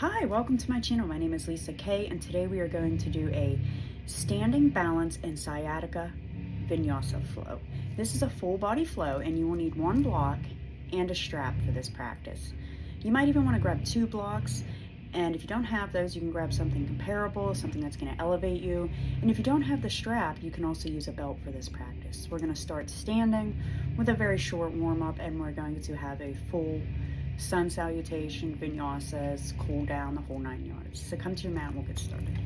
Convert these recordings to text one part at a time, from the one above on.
Hi, welcome to my channel. My name is Lisa Kay, and today we are going to do a standing balance and sciatica vinyasa flow. This is a full body flow, and you will need one block and a strap for this practice. You might even want to grab two blocks, and if you don't have those, you can grab something comparable, something that's going to elevate you. And if you don't have the strap, you can also use a belt for this practice. We're going to start standing with a very short warm-up, and we're going to have a full sun salutation, vinyasas, cool down, the whole 9 yards. So come to your mat and we'll get started.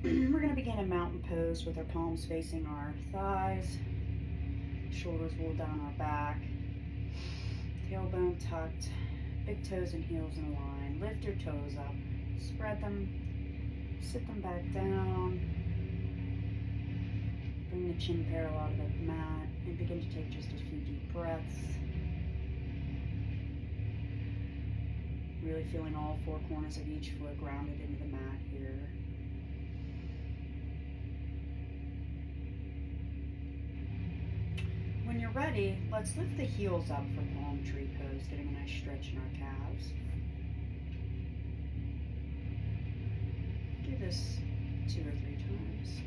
We're going to begin in mountain pose with our palms facing our thighs, shoulders rolled down our back, tailbone tucked, big toes and heels in a line. Lift your toes up, spread them, sit them back down. Bring the chin parallel to the mat and begin to take just a few deep breaths. Really feeling all four corners of each foot grounded into the mat here. When you're ready, let's lift the heels up for palm tree pose, getting a nice stretch in our calves. Do this 2 or 3 times.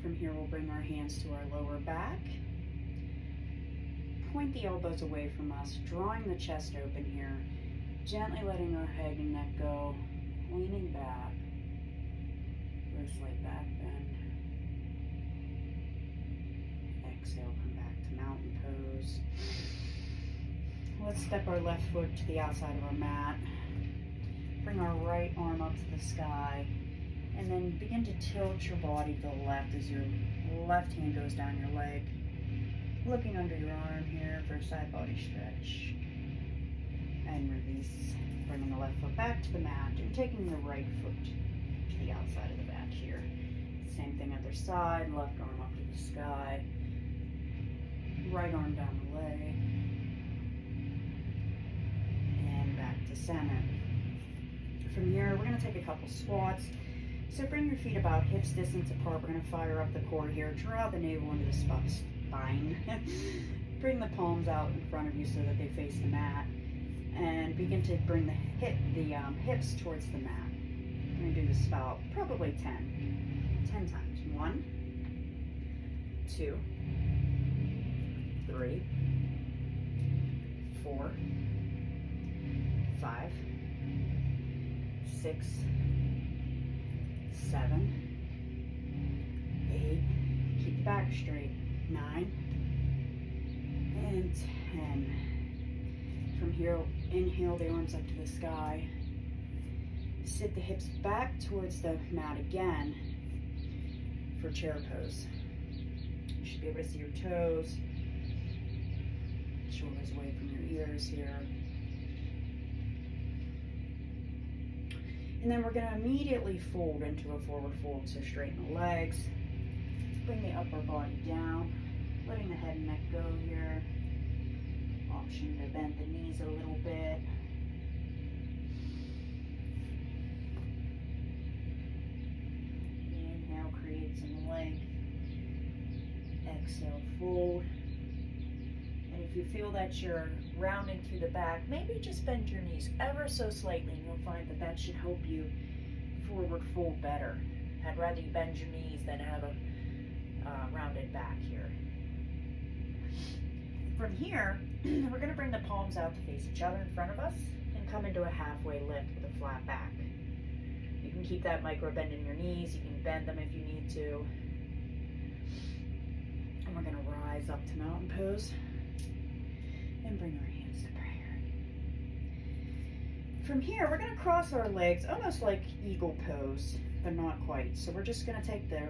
From here, we'll bring our hands to our lower back. Point the elbows away from us, drawing the chest open here. Gently letting our head and neck go, leaning back. For a slight back bend. Exhale, come back to mountain pose. Let's step our left foot to the outside of our mat. Bring our right arm up to the sky. And then begin to tilt your body to the left as your left hand goes down your leg. Looking under your arm here for a side body stretch. And release. Bringing the left foot back to the mat and taking the right foot to the outside of the back here. Same thing other side, left arm up to the sky. Right arm down the leg. And back to center. From here, we're going to take a couple squats. So bring your feet about hips distance apart. We're going to fire up the core here. Draw the navel into the spine. Bring the palms out in front of you so that they face the mat. And begin to bring the hips towards the mat. We're going to do this about probably 10 times. 1, 2, 3, 4, 5, 6, 7, 8, keep the back straight, 9, and 10. From here, inhale the arms up to the sky. Sit the hips back towards the mat again for chair pose. You should be able to see your toes, shoulders away from your ears here. And then we're going to immediately fold into a forward fold, so straighten the legs, bring the upper body down, letting the head and neck go here. Option to bend the knees a little bit. Inhale, create some length. Exhale, fold. And if you feel that you're rounding through the back, maybe just bend your knees ever so slightly, and you'll find that that should help you forward fold better. I'd rather you bend your knees than have a rounded back here. From here, we're going to bring the palms out to face each other in front of us and come into a halfway lift with a flat back. You can keep that micro bend in your knees. You can bend them if you need to. And we're going to rise up to mountain pose. And bring our hands to prayer. From here, we're going to cross our legs almost like eagle pose, but not quite. So we're just going to take the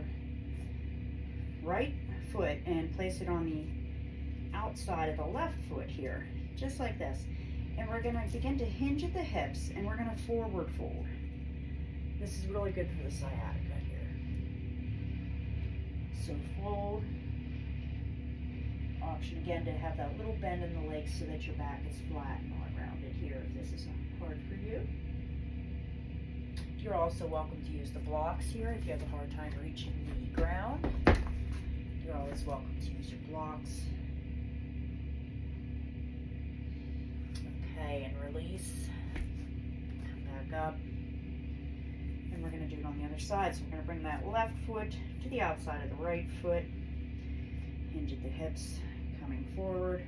right foot and place it on the outside of the left foot here, just like this. And we're going to begin to hinge at the hips, and we're going to forward fold. This is really good for the sciatica here. So fold. Option again to have that little bend in the legs so that your back is flat and not rounded here if this is hard for you. You're also welcome to use the blocks here if you have a hard time reaching the ground. You're always welcome to use your blocks. Okay, and release. Come back up. And we're going to do it on the other side. So we're going to bring that left foot to the outside of the right foot. Hinge at the hips, coming forward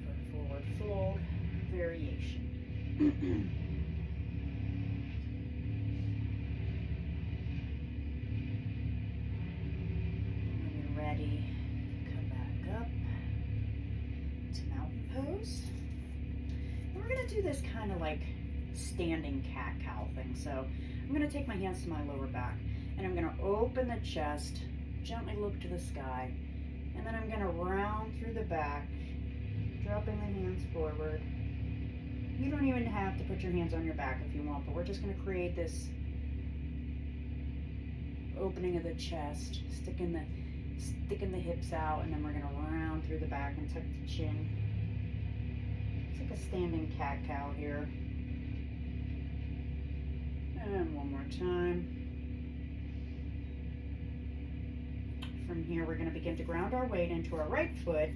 for a forward fold variation. When you're ready, come back up to mountain pose. And we're going to do this kind of like standing cat-cow thing. So I'm going to take my hands to my lower back and I'm going to open the chest, gently look to the sky, and then I'm going to round through the back, dropping the hands forward. You don't even have to put your hands on your back if you want, but we're just going to create this opening of the chest, sticking the hips out, and then we're going to round through the back and tuck the chin. It's like a standing cat-cow here. And one more time. From here, we're going to begin to ground our weight into our right foot.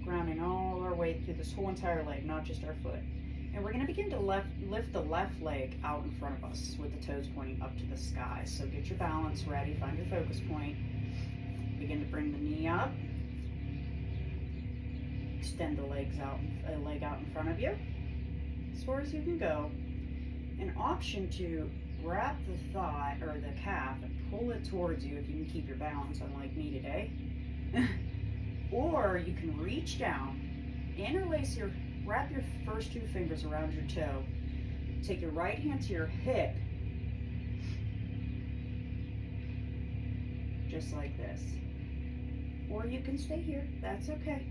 Grounding all our weight through this whole entire leg, not just our foot. And we're going to begin to lift the left leg out in front of us with the toes pointing up to the sky. So get your balance ready, find your focus point. Begin to bring the knee up. Extend the leg out in front of you as far as you can go. An option to wrap the thigh or the calf and pull it towards you if you can keep your balance, unlike me today. Or you can reach down, wrap your first two fingers around your toe, take your right hand to your hip, just like this. Or you can stay here, that's okay.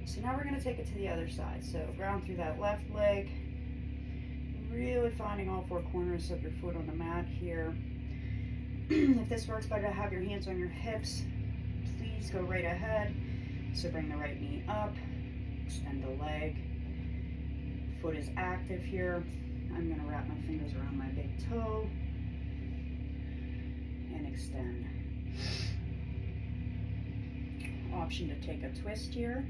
So now we're going to take it to the other side. So ground through that left leg, really finding all four corners of your foot on the mat here. If this works better to have your hands on your hips, please go right ahead. So bring the right knee up, extend the leg. Foot is active here. I'm going to wrap my fingers around my big toe and extend. Option to take a twist here,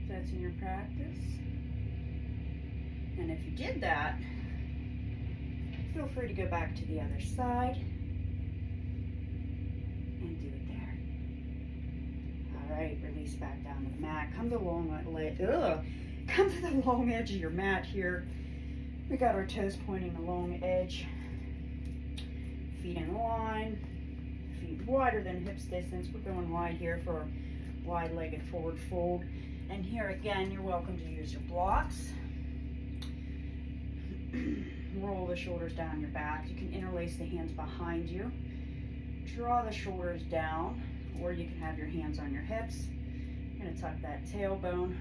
if that's in your practice. And if you did that, feel free to go back to the other side and do it there. All right, release back down to the mat. Come to the long edge of your mat here. We got our toes pointing the long edge. Feet in line. Feet wider than hips distance. We're going wide here for a wide-legged forward fold. And here again, you're welcome to use your blocks. Roll the shoulders down your back. You can interlace the hands behind you. Draw the shoulders down, or you can have your hands on your hips. You're going to tuck that tailbone.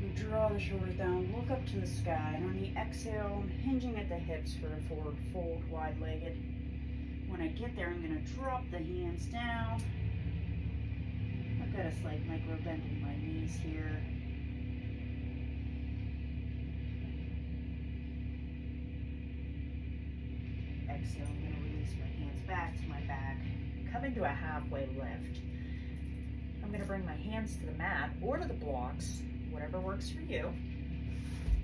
You draw the shoulders down, look up to the sky, and on the exhale, I'm hinging at the hips for a forward fold, wide-legged. When I get there, I'm going to drop the hands down. I've got a slight micro bend in my knees here. Exhale, I'm going to release my hands back to my back. Come into a halfway lift. I'm going to bring my hands to the mat or to the blocks, whatever works for you.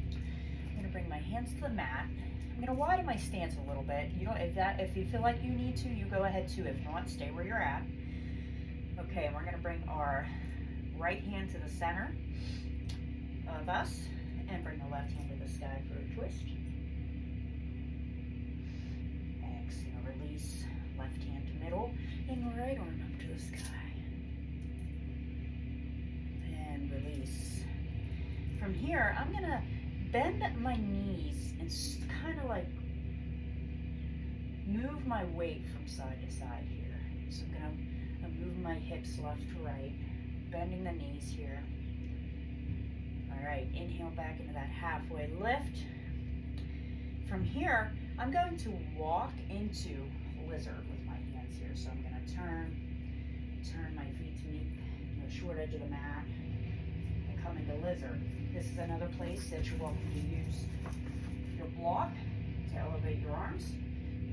I'm going to bring my hands to the mat. I'm going to widen my stance a little bit. If you feel like you need to, you go ahead too. If not, stay where you're at. Okay, and we're going to bring our right hand to the center of us and bring the left hand to the sky for a twist. Exhale, release. Left hand to middle and right arm up to the sky. And release. From here, I'm going to bend my knees and kind of like move my weight from side to side here. So I'm moving my hips left to right, bending the knees here. All right, inhale back into that halfway lift. From here, I'm going to walk into lizard with my hands here. So I'm going to turn my feet to meet the short edge of the mat. come into lizard. This is another place that you're welcome to use your block to elevate your arms,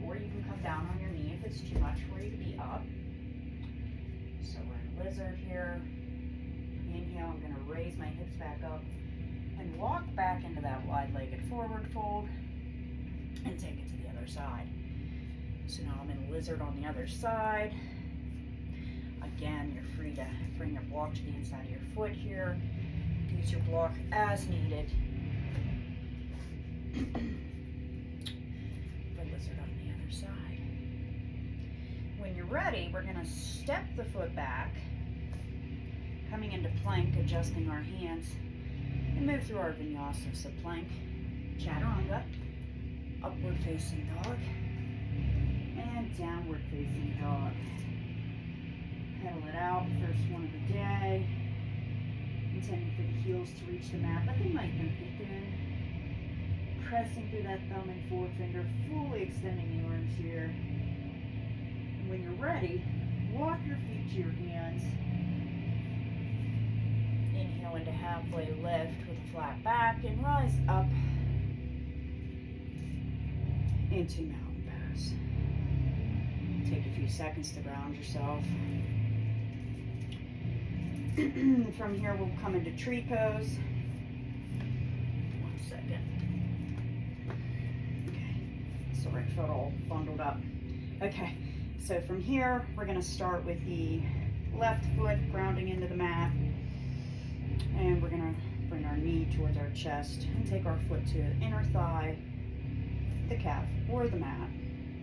or you can come down on your knee if it's too much for you to be up. So we're in lizard here. Inhale, I'm going to raise my hips back up and walk back into that wide-legged forward fold and take it to the other side. So now I'm in lizard on the other side. Again, you're free to bring your block to the inside of your foot here. Use your block as needed. For lizard on the other side. When you're ready, we're going to step the foot back, coming into plank, adjusting our hands, and move through our vinyasa. So plank, chaturanga, upward facing dog, and downward facing dog. Pedal it out, first one of the day. Intending for the heels to reach the mat, but they might not get there. Pressing through that thumb and forefinger, fully extending the arms here. And when you're ready, walk your feet to your hands. Inhale into halfway lift with a flat back and rise up into mountain pose. Take a few seconds to ground yourself. From here, we'll come into tree pose. 1 second. Okay, so right foot all bundled up. Okay, so from here, we're going to start with the left foot grounding into the mat. And we're going to bring our knee towards our chest and take our foot to the inner thigh, the calf, or the mat,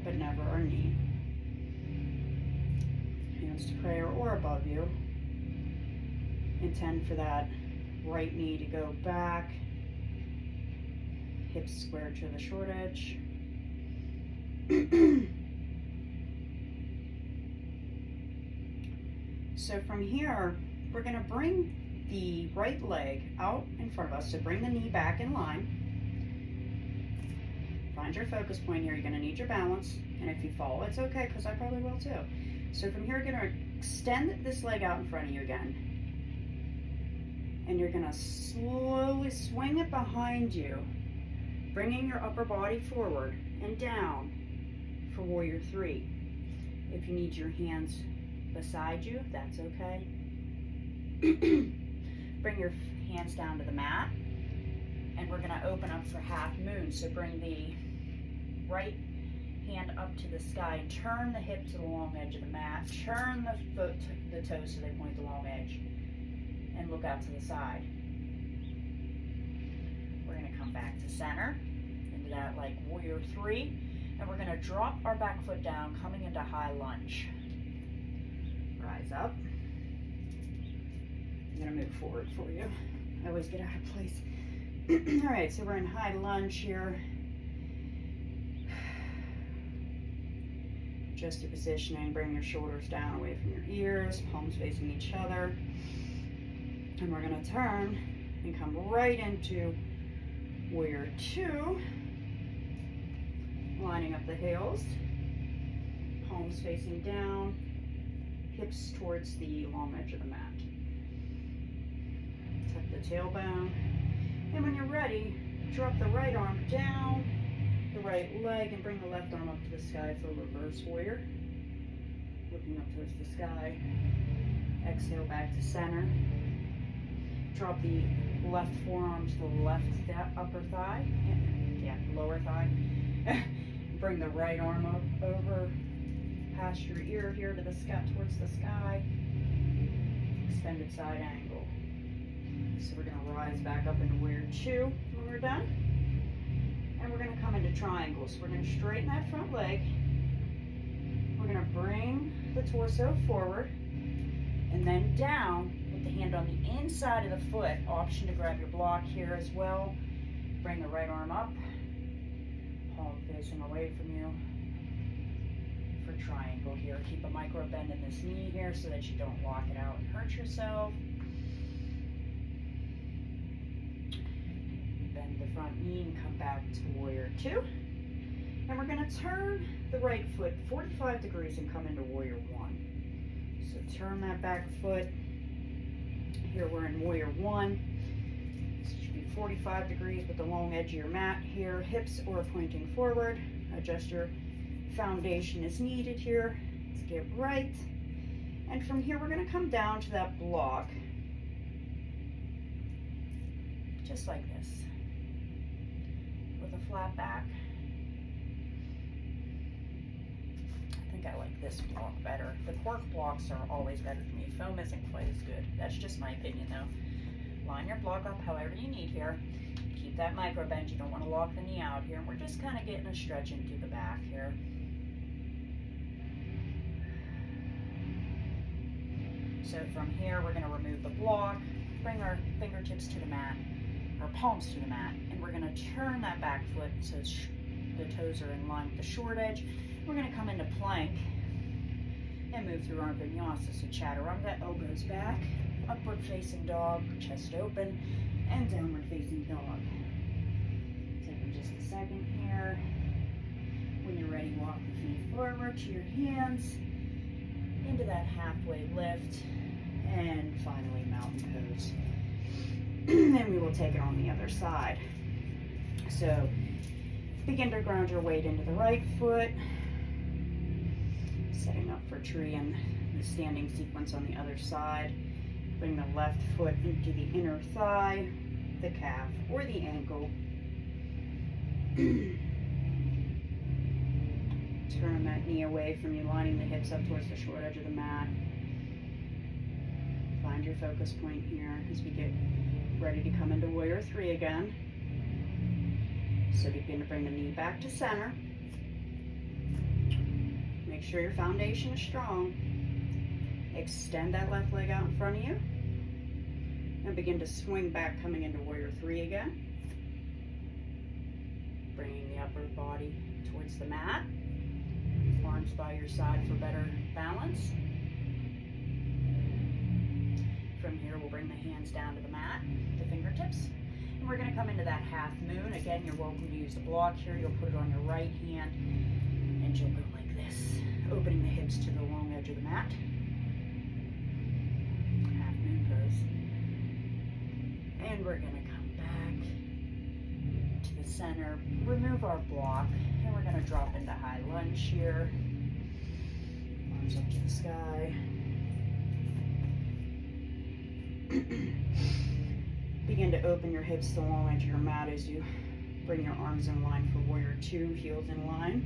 but never our knee. Hands to prayer or above you. Intend for that right knee to go back, hips square to the short edge. So from here, we're going to bring the right leg out in front of us. So bring the knee back in line. Find your focus point here. You're going to need your balance. And if you fall, it's okay, because I probably will too. So from here, you're going to extend this leg out in front of you again. And you're going to slowly swing it behind you, bringing your upper body forward and down for warrior 3. If you need your hands beside you, that's okay. Bring your hands down to the mat, and we're going to open up for half moon. So bring the right hand up to the sky and turn the hip to the long edge of the mat. Turn the foot, the toes so they point the long edge. And look out to the side. We're going to come back to center into that like warrior 3, and we're going to drop our back foot down, coming into high lunge. Rise up. I'm going to move forward for you. I always get out of place. All right, so we're in high lunge here. Adjust your positioning. Bring your shoulders down away from your ears, palms facing each other. And we're going to turn and come right into warrior 2, lining up the heels, palms facing down, hips towards the long edge of the mat. Tuck the tailbone, and when you're ready, drop the right arm down, the right leg, and bring the left arm up to the sky for a reverse warrior. Looking up towards the sky. Exhale back to center. Drop the left forearm to the left upper thigh, lower thigh. Bring the right arm up over past your ear here to the sky, towards the sky. Extended side angle. So we're going to rise back up into warrior 2 when we're done. And we're going to come into triangles. We're going to straighten that front leg. We're going to bring the torso forward and then down. The hand on the inside of the foot. Option to grab your block here as well. Bring the right arm up, palm facing away from you for triangle here. Keep a micro bend in this knee here so that you don't lock it out and hurt yourself. Bend the front knee and come back to warrior 2. And we're going to turn the right foot 45 degrees and come into warrior 1. So turn that back foot. Here we're in warrior 1. 45 degrees with the long edge of your mat here. Hips are pointing forward. Adjust your foundation as needed here. Let's get right. And from here, we're going to come down to that block. Just like this. With a flat back. I think I like this block better. The cork blocks are always better to me. Foam isn't quite as good. That's just my opinion though. Line your block up however you need here. Keep that micro bend. You don't want to lock the knee out here. And we're just kind of getting a stretch into the back here. So from here, we're going to remove the block, bring our fingertips to the mat, our palms to the mat, and we're going to turn that back foot so the toes are in line with the short edge. We're going to come into plank and move through our vinyasa. So chaturanga, elbows back, upward facing dog, chest open, and downward facing dog. Taking just a second here. When you're ready, walk the feet forward to your hands, into that halfway lift, and finally mountain pose. And we will take it on the other side. So begin to ground your weight into the right foot, setting up for tree and the standing sequence on the other side. Bring the left foot into the inner thigh, the calf, or the ankle. Turn that knee away from you, lining the hips up towards the short edge of the mat. Find your focus point here as we get ready to come into warrior three again. So begin to bring the knee back to center. Make sure your foundation is strong. Extend that left leg out in front of you. And begin to swing back, coming into warrior three again. Bringing the upper body towards the mat. Arms by your side for better balance. From here, we'll bring the hands down to the mat, the fingertips. And we're going to come into that half moon. Again, you're welcome to use the block here. You'll put it on your right hand, and you'll go like this, opening the hips to the long edge of the mat. Half moon pose. And we're going to come back to the center, remove our block, and we're going to drop into high lunge here. Arms up to the sky. Begin to open your hips to the long edge of your mat as you bring your arms in line for warrior two, heels in line.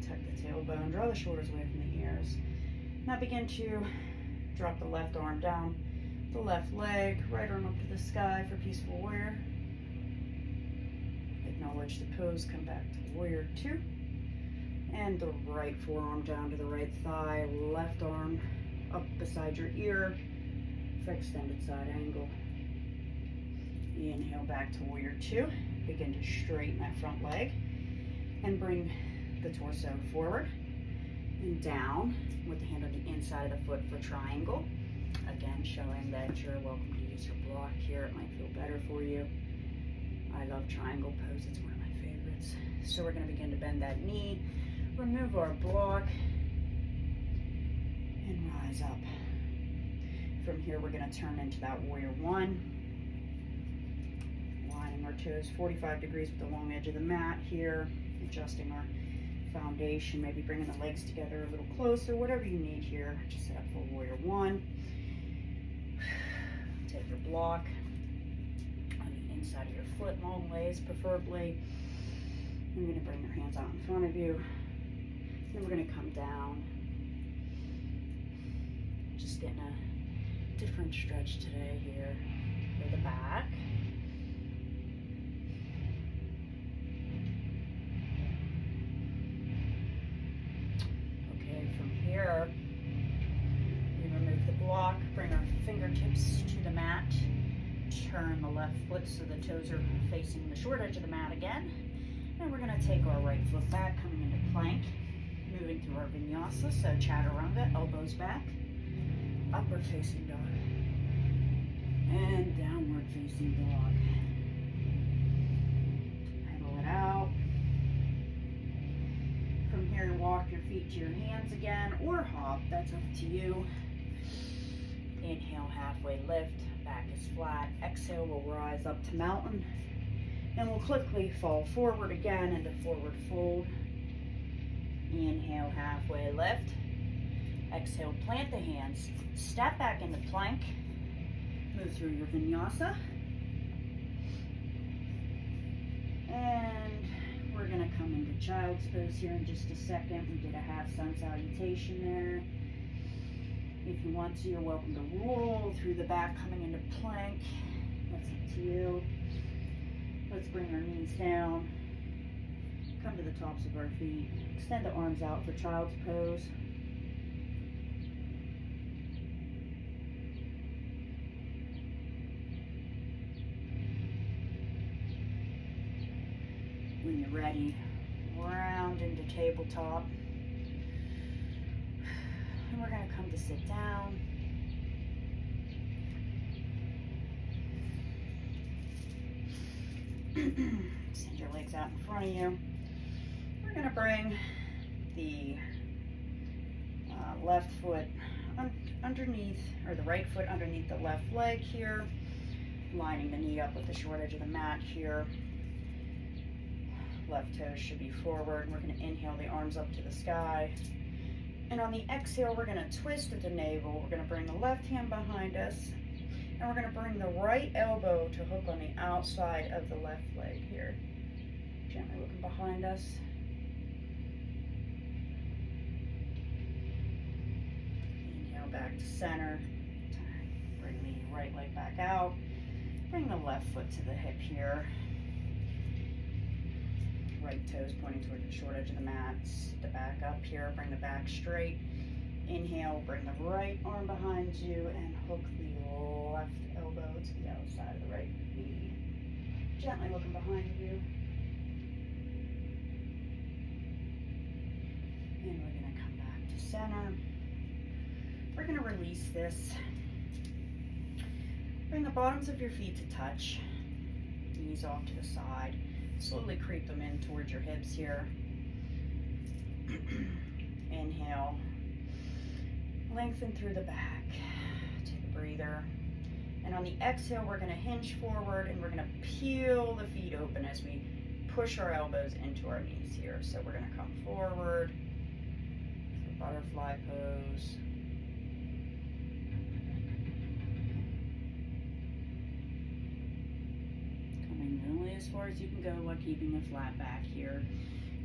Tuck the tailbone, draw the shoulders away from the ears. Now begin to drop the left arm down, the left leg, right arm up to the sky for peaceful warrior. Acknowledge the pose, come back to warrior two. And the right forearm down to the right thigh, left arm up beside your ear for extended side angle. Inhale back to warrior two. Begin to straighten that front leg and bring the torso forward and down with the hand on the inside of the foot for triangle. Again, showing that you're welcome to use your block here. It might feel better for you. I love triangle pose. It's one of my favorites. So we're going to begin to bend that knee. Remove our block and rise up. From here, we're going to turn into that warrior one. Lining our toes 45 degrees with the long edge of the mat here. Adjusting our foundation, maybe bringing the legs together a little closer, whatever you need here. Just set up for warrior one. Take your block on the inside of your foot, long ways preferably. You're going to bring your hands out in front of you. Then we're going to come down. Just getting a different stretch today here for the back. Okay, from here, we remove the block, bring our fingertips to the mat, turn the left foot so the toes are facing the short edge of the mat again. And we're going to take our right foot back, coming into plank. Moving through our vinyasa, so chaturanga, elbows back, upward facing dog, and downward facing dog. Pedal it out. From here, walk your feet to your hands again, or hop, that's up to you. Inhale, halfway lift, back is flat. Exhale, we'll rise up to mountain. And we'll quickly fall forward again into forward fold. Inhale, halfway lift. Exhale, plant the hands. Step back into plank. Move through your vinyasa. And we're going to come into child's pose here in just a second. We did a half sun salutation there. If you want to, you're welcome to roll through the back, coming into plank. That's up to you. Let's bring our knees down. Come to the tops of our feet. Extend the arms out for child's pose. When you're ready, round into tabletop. And we're going to come to sit down. Extend your legs out in front of you. We're going to bring the left foot underneath, or the right foot underneath the left leg here, lining the knee up with the short edge of the mat here. Left toes should be forward. We're going to inhale the arms up to the sky. And on the exhale, we're going to twist at the navel. We're going to bring the left hand behind us. And we're going to bring the right elbow to hook on the outside of the left leg here. Gently looking behind us. Inhale back to center. Bring the right leg back out. Bring the left foot to the hip here. Right toes pointing toward the short edge of the mat. Sit the back up here. Bring the back straight. Inhale, bring the right arm behind you and hook the left elbow to the outside of the right knee. Gently looking behind you. And we're going to come back to center. We're going to release this. Bring the bottoms of your feet to touch. Knees off to the side. Slowly creep them in towards your hips here. Inhale. Lengthen through the back. Take a breather. And on the exhale, we're going to hinge forward and we're going to peel the feet open as we push our elbows into our knees here. So we're going to come forward. Butterfly pose. Really as far as you can go while keeping a flat back here.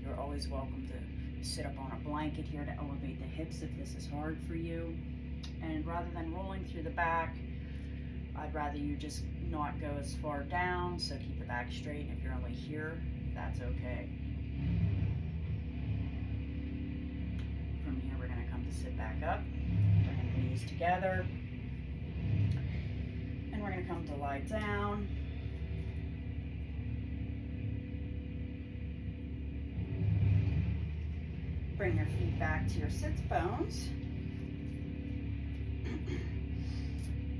You're always welcome to sit up on a blanket here to elevate the hips if this is hard for you. And rather than rolling through the back, I'd rather you just not go as far down, so keep the back straight. If you're only here, that's okay. From here, we're going to come to sit back up. Bring the knees together. And we're going to come to lie down. Bring your feet back to your sits bones.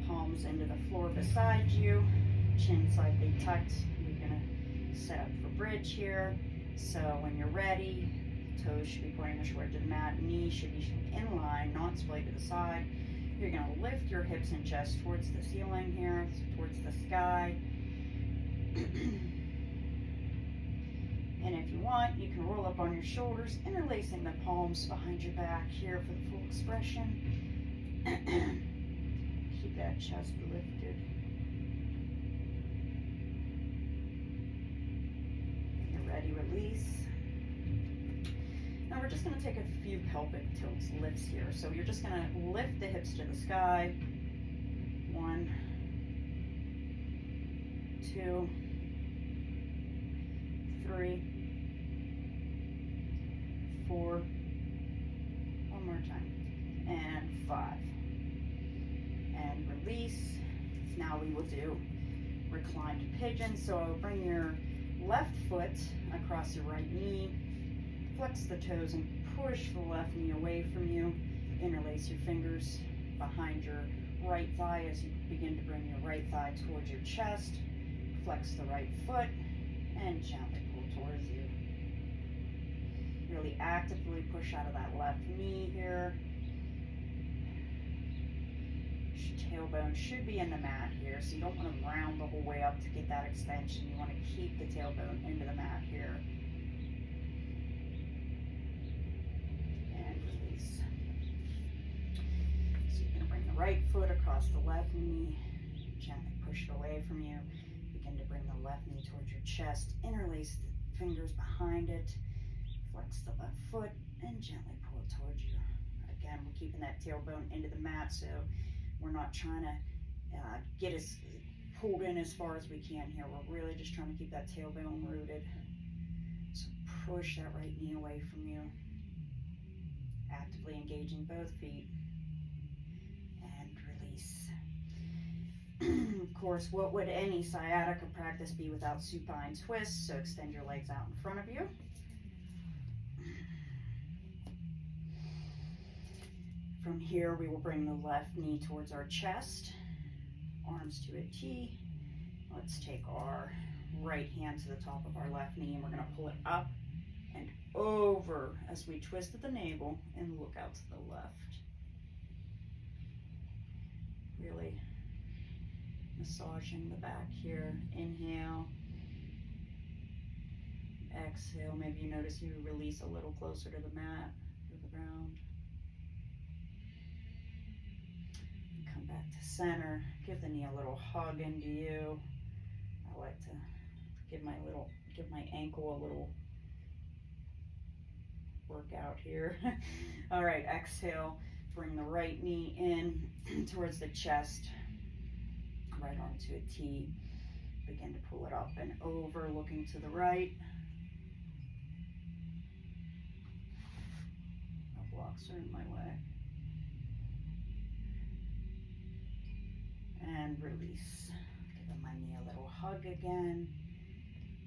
Palms into the floor beside you. Chin slightly tucked. You're going to set up for bridge here. So when you're ready, toes should be pointing the short edge of the mat. Knees should be in line, not splayed to the side. You're going to lift your hips and chest towards the ceiling here, towards the sky. And if you want, you can roll up on your shoulders, interlacing the palms behind your back here for the full expression. Keep that chest lifted. When you're ready, release. Now we're just going to take a few pelvic tilts, lifts here. So you're just going to lift the hips to the sky. 1, 2, 3, 4, one more time, and 5. And release. Now we will do reclined pigeon. So bring your left foot across your right knee, flex the toes and push the left knee away from you. Interlace your fingers behind your right thigh as you begin to bring your right thigh towards your chest. Flex the right foot and gently pull towards you. Really actively push out of that left knee here. Tailbone should be in the mat here, so you don't want to round the whole way up to get that extension. You want to keep the tailbone into the mat here. And release. So you're going to bring the right foot across the left knee, gently push it away from you. Begin to bring the left knee towards your chest, interlace the fingers behind it, flex the left foot, and gently pull it towards you. Again, we're keeping that tailbone into the mat, so we're not trying to get us pulled in as far as we can here. We're really just trying to keep that tailbone rooted. So push that right knee away from you, actively engaging both feet, and release. Of course, what would any sciatica practice be without supine twists? So extend your legs out in front of you. From here, we will bring the left knee towards our chest, arms to a T. Let's take our right hand to the top of our left knee, and we're going to pull it up and over as we twist at the navel and look out to the left. Really massaging the back here. Inhale. Exhale. Maybe you notice you release a little closer to the mat or the ground. Come back to center. Give the knee a little hug into you. I like to give my ankle a little workout here. All right, exhale. Bring the right knee in towards the chest. Right arm to a T. Begin to pull it up and over, looking to the right. No blocks are in my way. And release. Giving my knee a little hug again.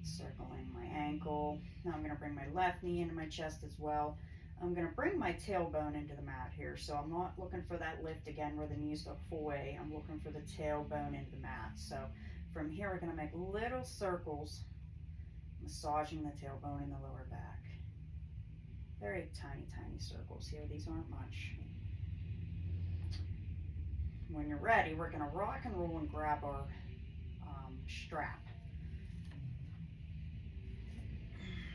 Circling my ankle. Now I'm going to bring my left knee into my chest as well. I'm going to bring my tailbone into the mat here. So I'm not looking for that lift again where the knees go full way. I'm looking for the tailbone into the mat. So from here, we're going to make little circles, massaging the tailbone in the lower back. Very tiny, tiny circles here. These aren't much. When you're ready, we're going to rock and roll and grab our strap.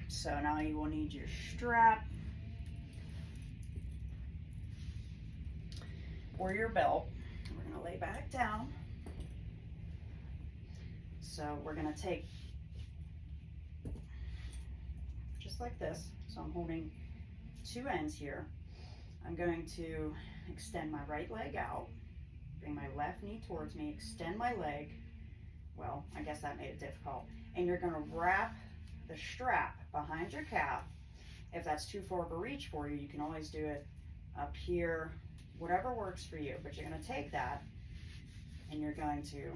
So now you will need your strap or your belt. We're going to lay back down. So we're going to take just like this. So I'm holding two ends here. I'm going to extend my right leg out, bring my left knee towards me, extend my leg. Well, I guess that made it difficult. And you're going to wrap the strap behind your calf. If that's too far of a reach for you, you can always do it up here, whatever works for you. But you're going to take that and you're going to,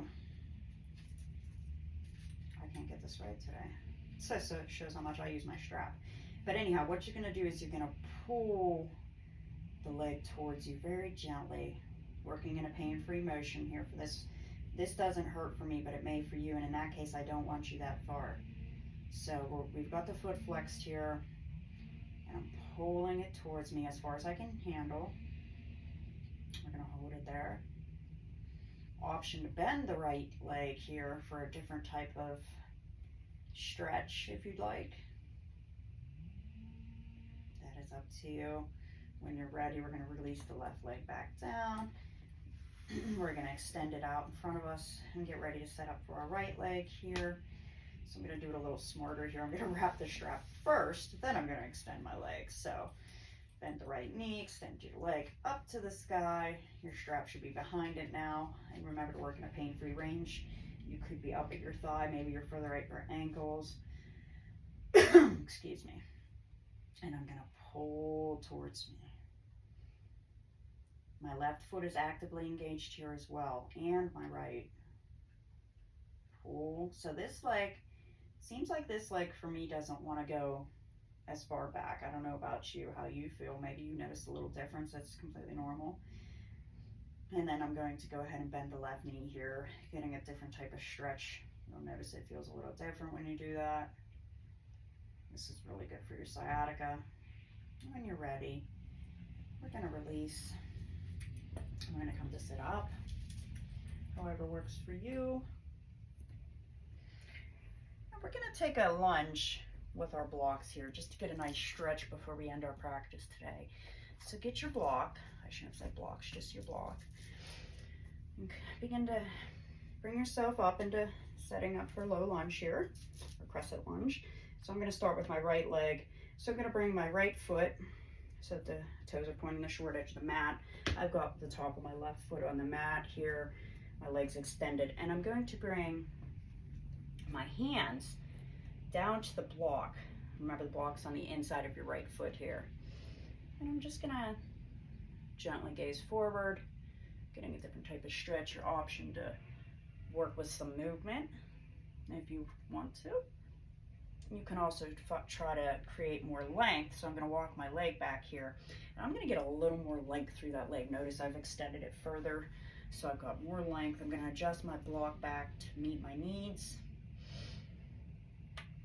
I can't get this right today. So it shows how much I use my strap. But anyhow, what you're going to do is you're going to pull the leg towards you very gently, working in a pain-free motion here for this. This doesn't hurt for me, but it may for you. And in that case, I don't want you that far. So we've got the foot flexed here, and I'm pulling it towards me as far as I can handle. We're going to hold it there. Option to bend the right leg here for a different type of stretch if you'd like. That is up to you. When you're ready, we're going to release the left leg back down. We're going to extend it out in front of us and get ready to set up for our right leg here. So I'm going to do it a little smarter here. I'm going to wrap the strap first, then I'm going to extend my legs. So bend the right knee, extend your leg up to the sky. Your strap should be behind it now. And remember to work in a pain-free range. You could be up at your thigh, maybe you're further at your ankles. Excuse me. And I'm going to pull towards me. My left foot is actively engaged here as well, and my right. Pull. So this leg, seems like this leg for me doesn't want to go as far back. I don't know about you, how you feel. Maybe you notice a little difference. That's completely normal. And then I'm going to go ahead and bend the left knee here, getting a different type of stretch. You'll notice it feels a little different when you do that. This is really good for your sciatica. When you're ready, we're going to release. I'm going to come to sit up. however works for you. And we're gonna take a lunge with our blocks here, just to get a nice stretch before we end our practice today. So get your block, I shouldn't have said blocks, just your block. And begin to bring yourself up into setting up for low lunge here, or crescent lunge. So I'm gonna start with my right leg. So I'm gonna bring my right foot, so that the toes are pointing the short edge of the mat. I've got the top of my left foot on the mat here, my legs extended, and I'm going to bring my hands down to the block. Remember, the block's on the inside of your right foot here. And I'm just gonna gently gaze forward, getting a different type of stretch, your option to work with some movement if you want to. You can also try to create more length. So I'm gonna walk my leg back here, and I'm gonna get a little more length through that leg. Notice I've extended it further, so I've got more length. I'm gonna adjust my block back to meet my needs.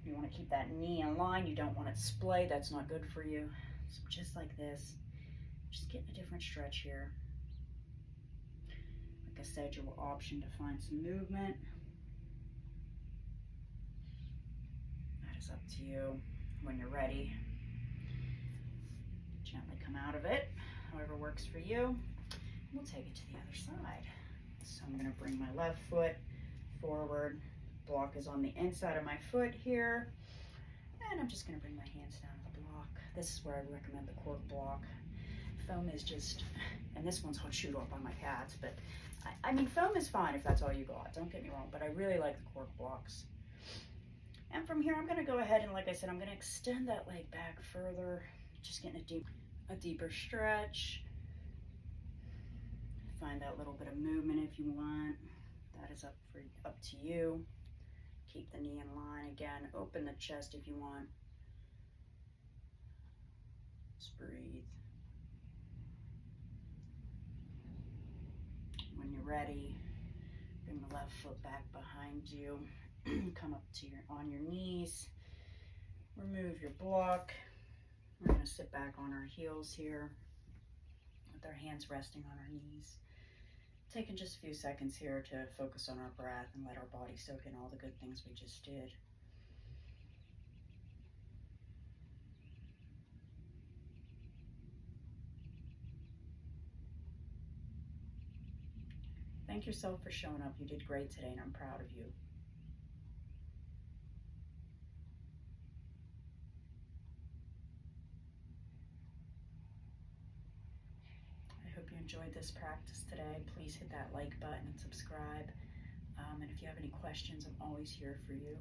You want to keep that knee in line. You don't want it splay. That's not good for you. So just like this, just getting a different stretch here. Like I said, your option to find some movement. That is up to you. When you're ready, gently come out of it, however works for you. We'll take it to the other side. So I'm going to bring my left foot forward. Block is on the inside of my foot here, and I'm just going to bring my hands down to the block. This is where I recommend the cork block. Foam is just, and this one's chewed up by my cats, but I mean, foam is fine if that's all you got, don't get me wrong, but I really like the cork blocks. And from here, I'm going to go ahead and, like I said, I'm going to extend that leg back further, just getting a deeper stretch. Find that little bit of movement if you want. That is up to you. Keep the knee in line again. Open the chest if you want. Just breathe. When you're ready, bring the left foot back behind you. Come up to on your knees. Remove your block. We're going to sit back on our heels here with our hands resting on our knees. Taking just a few seconds here to focus on our breath and let our body soak in all the good things we just did. Thank yourself for showing up. You did great today, and I'm proud of you. I hope you enjoyed this practice today. Please hit that like button and subscribe. And if you have any questions, I'm always here for you.